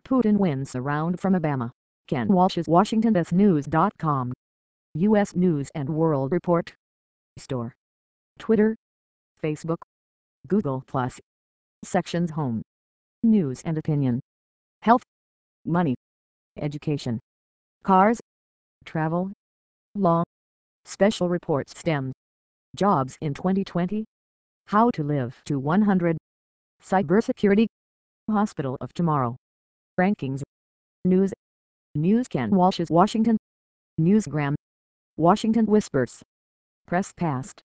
Putin wins a round from Obama. Ken Walsh's WashingtonBestNews.com. U.S. News and World Report. Store. Twitter. Facebook. Google+. Sections Home. News and Opinion. Health. Money. Education. Cars. Travel. Law. Special Reports STEM. Jobs in 2020. How to Live to 100. Cybersecurity. Hospital of Tomorrow. Rankings. News. News Ken Walsh's Washington. Newsgram. Washington Whispers. Press Past.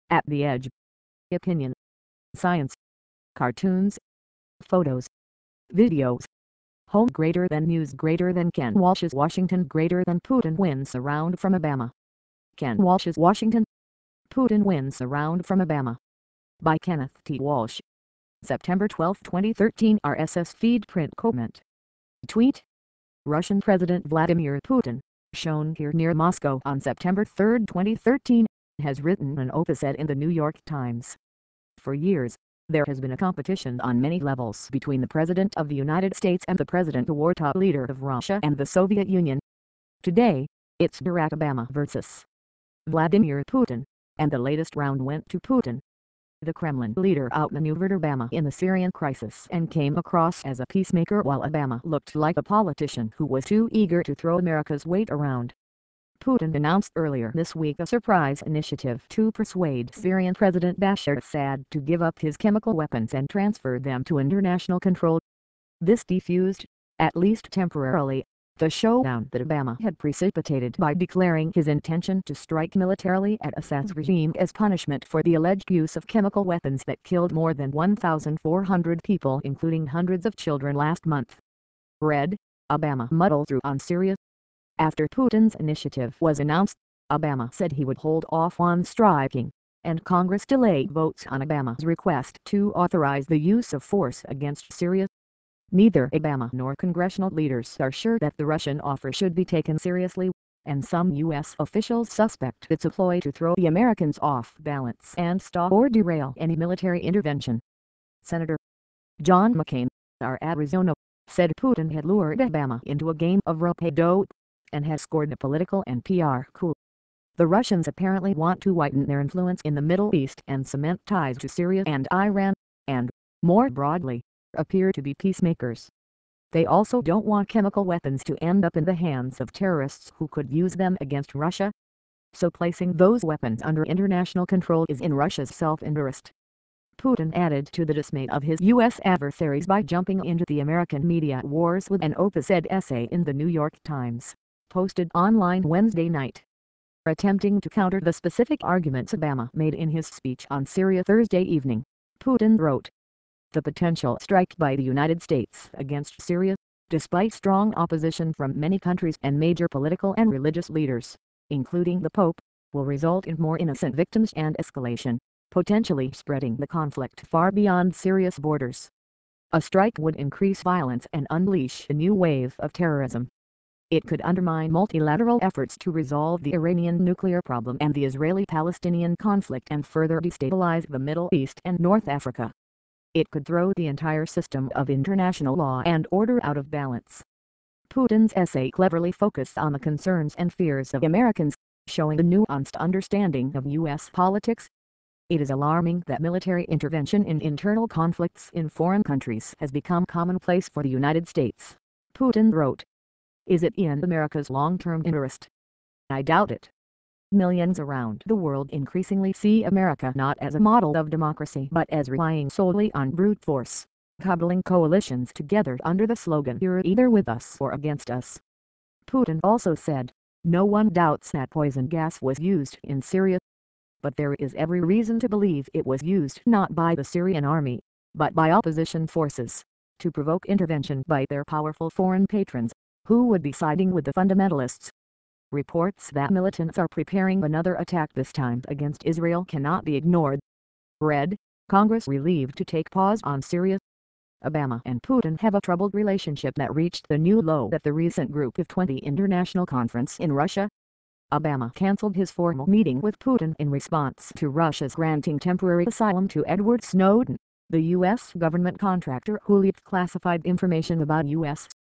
At the Edge. Opinion. Science. Cartoons. Photos. Videos. Home greater than news greater than Ken Walsh's Washington greater than Putin wins a round from Obama. Ken Walsh's Washington. Putin wins a round from Obama. By Kenneth T. Walsh. September 12, 2013 RSS feed print comment. Tweet. Russian President Vladimir Putin, shown here near Moscow on September 3, 2013, has written an op-ed in the New York Times. For years, there has been a competition on many levels between the President of the United States and the President, the wartime leader of Russia and the Soviet Union. Today, it's Barack Obama versus Vladimir Putin, and the latest round went to Putin. The Kremlin leader outmaneuvered Obama in the Syrian crisis and came across as a peacemaker, while Obama looked like a politician who was too eager to throw America's weight around. Putin announced earlier this week a surprise initiative to persuade Syrian President Bashar Assad to give up his chemical weapons and transfer them to international control. This defused, at least temporarily, the showdown that Obama had precipitated by declaring his intention to strike militarily at Assad's regime as punishment for the alleged use of chemical weapons that killed more than 1,400 people, including hundreds of children, last month. Red, Obama muddled through on Syria. After Putin's initiative was announced, Obama said he would hold off on striking, and Congress delayed votes on Obama's request to authorize the use of force against Syria. Neither Obama nor congressional leaders are sure that the Russian offer should be taken seriously, and some U.S. officials suspect it's a ploy to throw the Americans off balance and stop or derail any military intervention. Senator John McCain, of Arizona, said Putin had lured Obama into a game of rope-a-dope and had scored a political and PR coup. The Russians apparently want to widen their influence in the Middle East and cement ties to Syria and Iran, and, more broadly, appear to be peacemakers. They also don't want chemical weapons to end up in the hands of terrorists who could use them against Russia. So placing those weapons under international control is in Russia's self-interest. Putin added to the dismay of his U.S. adversaries by jumping into the American media wars with an op-ed essay in the New York Times, posted online Wednesday night. Attempting to counter the specific arguments Obama made in his speech on Syria Thursday evening, Putin wrote, "The potential strike by the United States against Syria, despite strong opposition from many countries and major political and religious leaders, including the Pope, will result in more innocent victims and escalation, potentially spreading the conflict far beyond Syria's borders. A strike would increase violence and unleash a new wave of terrorism. It could undermine multilateral efforts to resolve the Iranian nuclear problem and the Israeli-Palestinian conflict and further destabilize the Middle East and North Africa. It could throw the entire system of international law and order out of balance." Putin's essay cleverly focused on the concerns and fears of Americans, showing a nuanced understanding of U.S. politics. It is alarming that military intervention in internal conflicts in foreign countries has become commonplace for the United States, Putin wrote. Is it in America's long-term interest? I doubt it. Millions around the world increasingly see America not as a model of democracy but as relying solely on brute force, cobbling coalitions together under the slogan "You're either with us or against us." Putin also said, "No one doubts that poison gas was used in Syria. But there is every reason to believe it was used not by the Syrian army, but by opposition forces, to provoke intervention by their powerful foreign patrons, who would be siding with the fundamentalists." Reports that militants are preparing another attack, this time against Israel, cannot be ignored. Red, Congress relieved to take pause on Syria. Obama and Putin have a troubled relationship that reached the new low at the recent Group of 20 international conference in Russia. Obama canceled his formal meeting with Putin in response to Russia's granting temporary asylum to Edward Snowden, the U.S. government contractor who leaked classified information about U.S.